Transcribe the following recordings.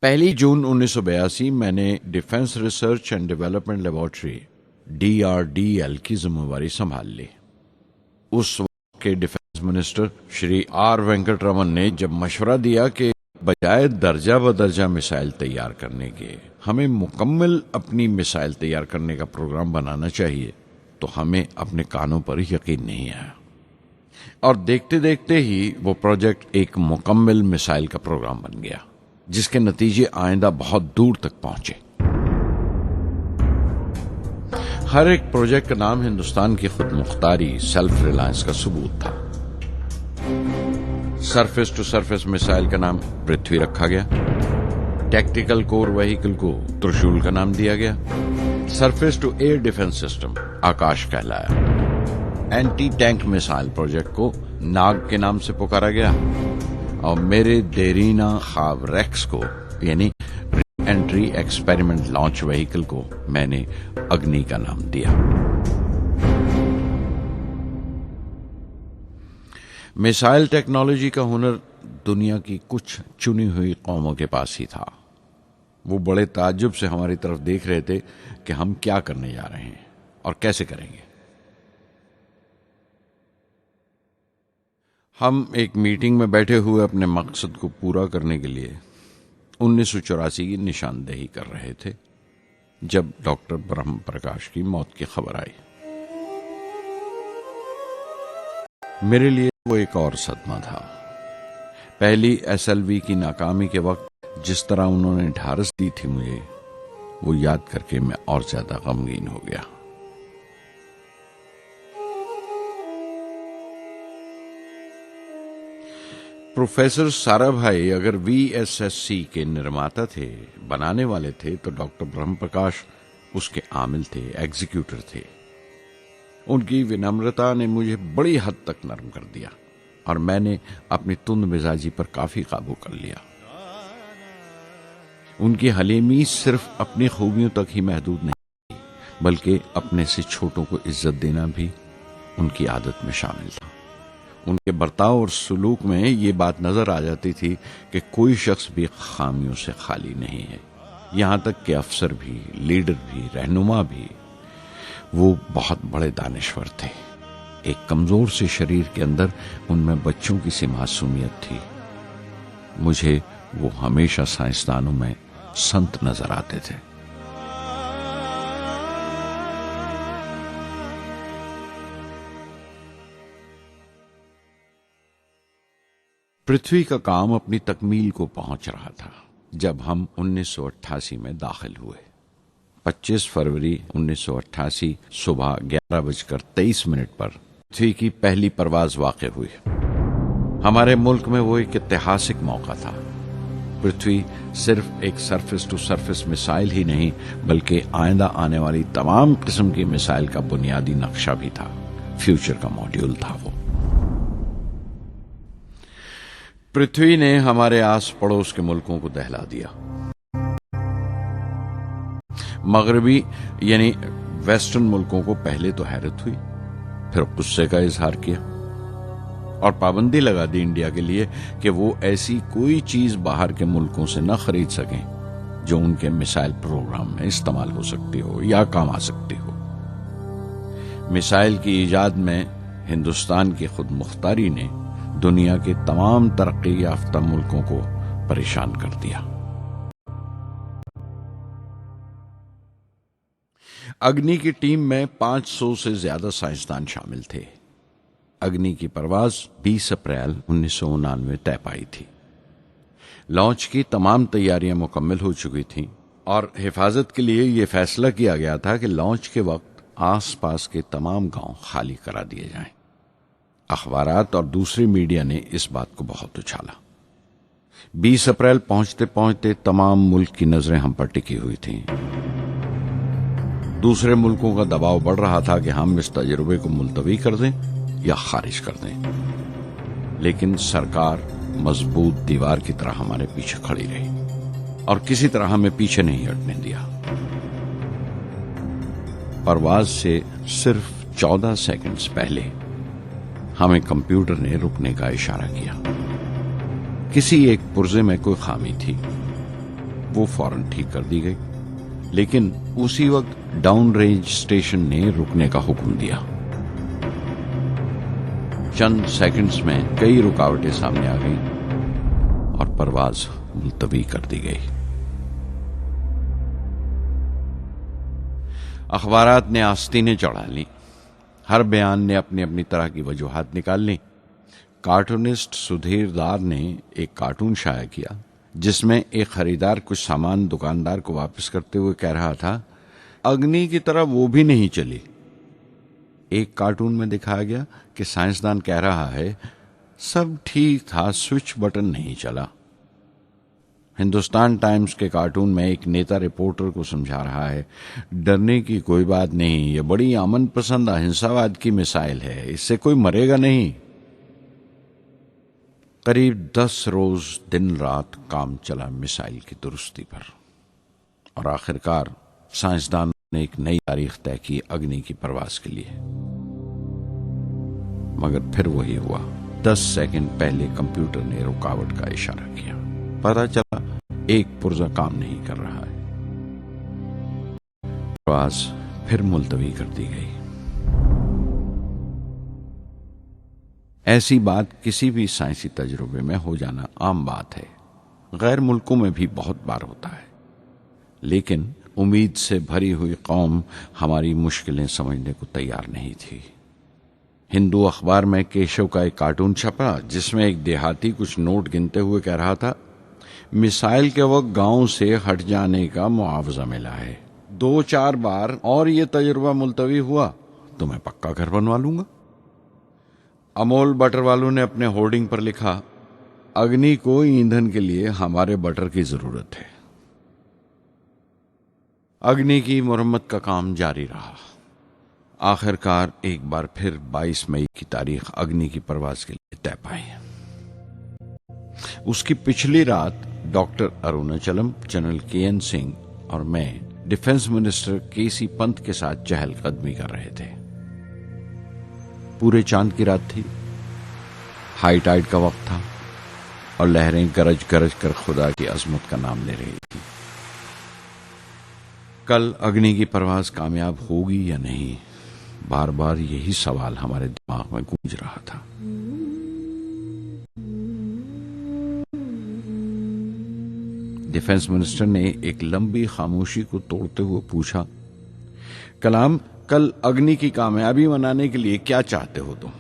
पहली जून 1982 मैंने defence research and development laboratory DRDL की जिम्मेवारी संभाल ली। उस वक्त के defence minister Shri R Venkataraman ने जब मशवरा दिया कि बजाय दर्जा बदर्जा मिसाइल तैयार करने के हमें मुकम्मल अपनी मिसाइल तैयार करने का प्रोग्राम बनाना चाहिए, तो हमें अपने कानों पर यकीन नहीं आया और देखते देखते ही वो प्रोजेक्ट एक मुकम्मल मिसाइल का प्रोग्राम बन गया, जिसके नतीजे आइंदा बहुत दूर तक पहुंचे। हर एक प्रोजेक्ट का नाम हिंदुस्तान की खुद मुख्तारी, सेल्फ रिलायंस का सबूत था। सरफेस टू सरफेस मिसाइल का नाम पृथ्वी रखा गया, टैक्टिकल कोर व्हीकल को त्रिशूल का नाम दिया गया, surface to air defence system Akash कहलाया, एंटी टैंक मिसाइल प्रोजेक्ट को नाग के नाम से पुकारा गया और मेरे देरीना ख्वाब रेक्स को यानी एंट्री एक्सपेरिमेंट लॉन्च व्हीकल को मैंने अग्नि का नाम दिया। मिसाइल टेक्नोलॉजी का हुनर दुनिया की कुछ चुनी हुई कौमों के पास ही था। वो बड़े ताज्जुब से हमारी तरफ देख रहे थे कि हम क्या करने जा रहे हैं और कैसे करेंगे। हम एक मीटिंग में बैठे हुए अपने मकसद को पूरा करने के लिए 1984 की निशानदेही कर रहे थे जब डॉक्टर ब्रह्म प्रकाश की मौत की खबर आई। मेरे लिए वो एक और सदमा था। पहली SLV की नाकामी के वक्त जिस तरह उन्होंने ढारस दी थी मुझे, वो याद करके मैं और ज्यादा गमगीन हो गया। प्रोफेसर साराभाई अगर VSSC के निर्माता थे, बनाने वाले थे, तो डॉक्टर ब्रह्म प्रकाश उसके आमिल थे, एग्जीक्यूटर थे। उनकी विनम्रता ने मुझे बड़ी हद तक नरम कर दिया और मैंने अपनी तुंद मिजाजी पर काफी काबू कर लिया। उनकी हलीमी सिर्फ अपनी खूबियों तक ही महदूद नहीं, बल्कि अपने से छोटों को इज्जत देना भी उनकी आदत में शामिल था। उनके बर्ताव और सुलूक में ये बात नजर आ जाती थी कि कोई शख्स भी खामियों से खाली नहीं है, यहां तक कि अफसर भी, लीडर भी, रहनुमा भी। वो बहुत बड़े दानिश्वर थे। एक कमजोर से शरीर के अंदर उनमें बच्चों की सी मासूमियत थी। मुझे वो हमेशा साइंसदानों में संत नजर आते थे। पृथ्वी का काम अपनी तकमील को पहुंच रहा था जब हम 1988 में दाखिल हुए। 25 फरवरी 1988 सुबह 11:23 पर पृथ्वी की पहली परवाज वाक़ई हुई। हमारे मुल्क में वो एक ऐतिहासिक मौका था। पृथ्वी सिर्फ एक सरफेस टू सरफेस मिसाइल ही नहीं, बल्कि आइंदा आने वाली तमाम किस्म की मिसाइल का बुनियादी नक्शा भी था, फ्यूचर का मॉड्यूल था वो। पृथ्वी ने हमारे आस पड़ोस के मुल्कों को दहला दिया। मगरबी यानी वेस्टर्न मुल्कों को पहले तो हैरत हुई, फिर गुस्से का इजहार किया और पाबंदी लगा दी इंडिया के लिए कि वो ऐसी कोई चीज बाहर के मुल्कों से न खरीद सकें जो उनके मिसाइल प्रोग्राम में इस्तेमाल हो सकती हो या काम आ सकती हो। मिसाइल की इजाद में हिंदुस्तान की खुद मुख्तारी ने दुनिया के तमाम तरक्की याफ्ता मुल्कों को परेशान कर दिया। अग्नि की टीम में 500 से ज्यादा साइंसदान शामिल थे। अग्नि की परवाज 20 अप्रैल 1999 तय पाई थी। लॉन्च की तमाम तैयारियां मुकम्मल हो चुकी थीं और हिफाजत के लिए यह फैसला किया गया था कि लॉन्च के वक्त आसपास के तमाम गांव खाली करा दिए जाएं। अखबारात और दूसरी मीडिया ने इस बात को बहुत उछाला। 20 अप्रैल पहुंचते पहुंचते तमाम मुल्क की नजरें हम पर टिकी हुई थीं। दूसरे मुल्कों का दबाव बढ़ रहा था कि हम इस तजुर्बे को मुलतवी कर दें या खारिज कर दें, लेकिन सरकार मजबूत दीवार की तरह हमारे पीछे खड़ी रही और किसी तरह हमें पीछे नहीं हटने दिया। परवाज से सिर्फ 14 सेकंड्स पहले हमें कंप्यूटर ने रुकने का इशारा किया। किसी एक पुर्जे में कोई खामी थी। वो फौरन ठीक कर दी गई, लेकिन उसी वक्त डाउन रेंज स्टेशन ने रुकने का हुक्म दिया। चंद सेकंड्स में कई रुकावटें सामने आ गई और परवाज मुलतवी कर दी गई। अखबारात ने आस्तीनें चढ़ा ली, हर बयान ने अपनी अपनी तरह की वजूहात निकाल ली। कार्टूनिस्ट सुधीर दार ने एक कार्टून शाया किया जिसमें एक खरीदार कुछ सामान दुकानदार को वापस करते हुए कह रहा था, अग्नि की तरह वो भी नहीं चली। एक कार्टून में दिखाया गया कि साइंसदान कह रहा है, सब ठीक था, स्विच बटन नहीं चला। हिंदुस्तान टाइम्स के कार्टून में एक नेता रिपोर्टर को समझा रहा है, डरने की कोई बात नहीं, ये बड़ी अमन पसंद अहिंसावाद की मिसाइल है, इससे कोई मरेगा नहीं। करीब 10 रोज दिन रात काम चला मिसाइल की दुरुस्ती पर और आखिरकार साइंसदान ने एक नई तारीख तय की अग्नि की परवाज के लिए। मगर फिर वही हुआ, 10 सेकंड पहले कंप्यूटर ने रुकावट का इशारा किया। पता चला एक पुर्जा काम नहीं कर रहा है। परवाज फिर मुलतवी कर दी गई। ऐसी बात किसी भी साइंसी तजुर्बे में हो जाना आम बात है, गैर मुल्कों में भी बहुत बार होता है, लेकिन उम्मीद से भरी हुई कौम हमारी मुश्किलें समझने को तैयार नहीं थी। हिंदू अखबार में केशव का एक कार्टून छपा जिसमें एक देहाती कुछ नोट गिनते हुए कह रहा था, मिसाइल के वक्त गांव से हट जाने का मुआवजा मिला है, 2-4 बार और ये तजुर्बा मुलतवी हुआ तो मैं पक्का घर बनवा लूंगा। अमोल बटर वालों ने अपने होर्डिंग पर लिखा, अग्नि को ईंधन के लिए हमारे बटर की जरूरत है। अग्नि की मुरम्मत का काम जारी रहा। आखिरकार एक बार फिर 22 मई की तारीख अग्नि की परवाज के लिए तय पाई। उसकी पिछली रात doctor Arunachalam, general KN Singh और मैं डिफेंस मिनिस्टर KC पंत के साथ चहलकदमी कर रहे थे। पूरे चांद की रात थी, हाई टाइड का वक्त था और लहरें गरज गरज कर खुदा की अजमत का नाम ले रही थी। कल अग्नि की परवाज कामयाब होगी या नहीं, बार बार यही सवाल हमारे दिमाग में गूंज रहा था। डिफेंस मिनिस्टर ने एक लंबी खामोशी को तोड़ते हुए पूछा, कलाम, कल अग्नि की कामयाबी मनाने के लिए क्या चाहते हो तुम?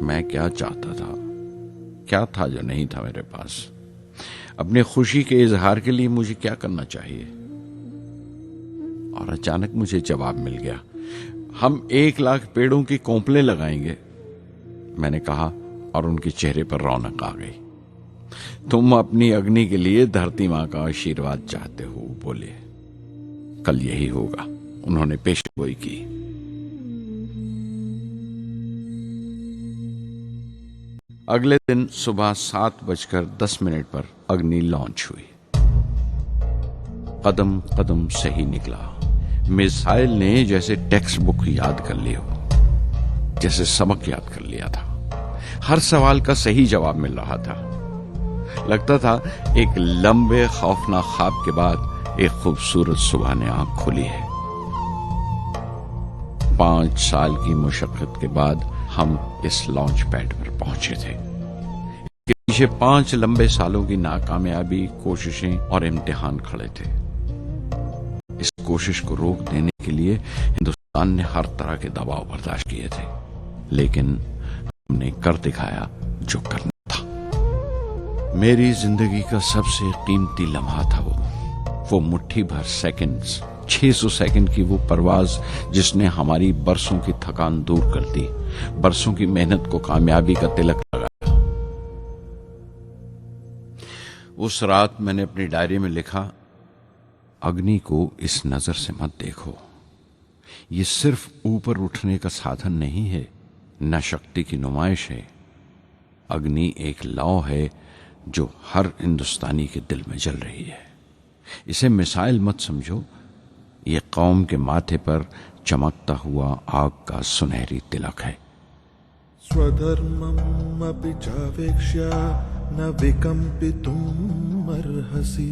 मैं क्या चाहता था? क्या था जो नहीं था मेरे पास? अपनी खुशी के इजहार के लिए मुझे क्या करना चाहिए? और अचानक मुझे जवाब मिल गया, हम 1 लाख पेड़ों की कोंपलें लगाएंगे, मैंने कहा और उनके चेहरे पर रौनक आ गई। तुम अपनी अग्नि के लिए धरती मां का आशीर्वाद चाहते हो, बोले। कल यही होगा, उन्होंने पेशगोई की। अगले दिन सुबह 7:10 पर अग्नि लॉन्च हुई। कदम कदम से ही निकला। मिसाइल ने जैसे टेक्स्ट बुक याद कर ली हो, जैसे सबक याद कर लिया था। हर सवाल का सही जवाब मिल रहा था। लगता था एक लंबे खौफनाक ख्वाब के बाद एक खूबसूरत सुबह ने आंख खोली है। 5 साल की मुशक्कत के बाद हम इस लॉन्च पैड पर पहुंचे थे। इसके पीछे 5 लंबे सालों की नाकामयाबी, कोशिशें और इम्तिहान खड़े थे। इस कोशिश को रोक देने के लिए हिंदुस्तान ने हर तरह के दबाव बर्दाश्त किए थे, लेकिन हमने कर दिखाया जो करना था। मेरी जिंदगी का सबसे कीमती लम्हा था वो मुट्ठी भर सेकंड्स, 600 सेकंड की वो परवाज जिसने हमारी बरसों की थकान दूर कर दी, बरसों की मेहनत को कामयाबी का तिलक लगाया। उस रात मैंने अपनी डायरी में लिखा, अग्नि को इस नजर से मत देखो, ये सिर्फ ऊपर उठने का साधन नहीं है, न शक्ति की नुमाइश है। अग्नि एक लौ है जो हर हिंदुस्तानी के दिल में जल रही है। इसे मिसाइल मत समझो, ये कौम के माथे पर चमकता हुआ आग का सुनहरी तिलक है। स्वधर्मम् अपि चावेक्ष्य न विकम्पितुम् अर्हसि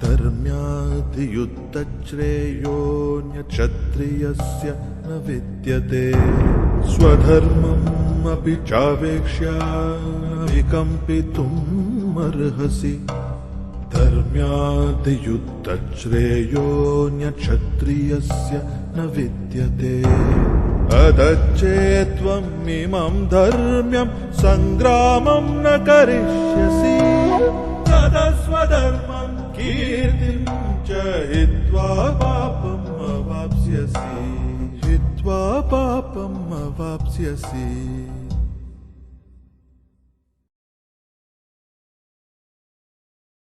धर्म्याधियुद्धश्रेयोऽन्यक्षत्रियस्य न विद्यते स्वधर्मम् अपि चावेक्ष्य विकम्पितुम् अर्हसि धर्म्याधियुद्धश्रेयोऽन्यक्षत्रियस्य न विद्यते अदच्चेत्त्वम् इमं धर्म्यं सङ्ग्रामं न करिष्यसि तदा स्वधर्मं कीर्तिं च हित्वा पापम् अवाप्स्यसि